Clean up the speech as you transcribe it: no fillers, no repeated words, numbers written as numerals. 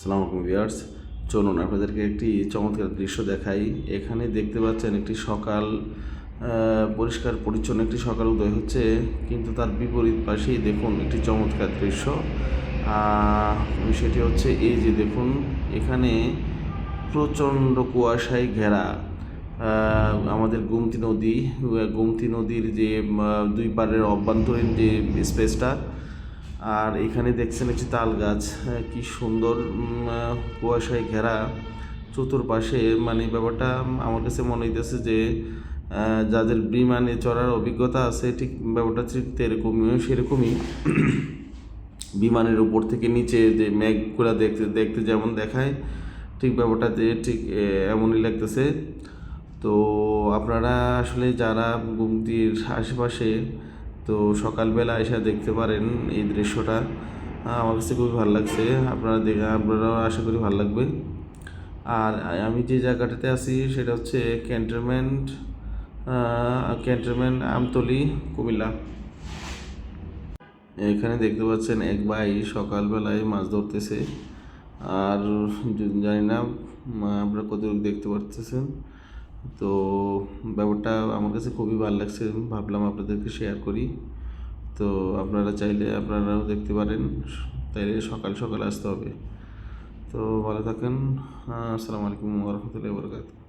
আসসালামু আলাইকুম ভিউয়ার্স, চলুন আপনাদেরকে একটি চমৎকার দৃশ্য দেখাই। এখানে দেখতে পাচ্ছেন একটি সকাল, পরিষ্কার পরিচ্ছন্ন একটি সকাল উদয় হচ্ছে, কিন্তু তার বিপরীত পাশেই দেখুন একটি চমৎকার দৃশ্য। সেটি হচ্ছে এই যে দেখুন, এখানে প্রচণ্ড কুয়াশায় ঘেরা আমাদের গোমতী নদীর যে দুই পাড়ের অভ্যন্তরীণ যে স্পেসটা। আর এখানে দেখছেন একটি তাল গাছ, কি সুন্দর কুয়াশায় ঘেরা চতুর্পাশে। মানে ব্যাপারটা আমার কাছে মনে হইতেছে যে যাদের বিমানে চড়ার অভিজ্ঞতা আছে, ঠিক ব্যাপারটা ঠিক সেরকমই। বিমানের উপর থেকে নিচে যে মেঘগুলা দেখতে দেখতে যেমন দেখায়, ঠিক ব্যাপারটা ঠিক এমনই লাগতেছে। তো আপনারা আসলে যারা গুমতির আশেপাশে, তো সকালবেলা এসে দেখতে পারেন এই দৃশ্যটা। আমার কাছে খুবই ভালো লাগছে, আপনারাও আশা করি ভালো লাগবে। আর আমি যে জায়গাটাতে আছি সেটা হচ্ছে ক্যান্টনমেন্ট আমতলী, কুমিল্লা। এখানে দেখতে পাচ্ছেন এক ভাই সকালবেলায় মাছ ধরতেছে। আর জানি না আপনারা কতটুকু দেখতে পারতেছেন। তো ব্যাপারটা আমার কাছে খুবই ভালো লাগছে, ভাবলাম আপনাদেরকে শেয়ার করি। তো আপনারা চাইলে আপনারাও দেখতে পারেন, তাইলে সকাল সকাল আসতে হবে। তো ভালো থাকেন। আসসালামু আলাইকুম ওয়া রাহমাতুল্লাহি ওয়া বারাকাতুহু।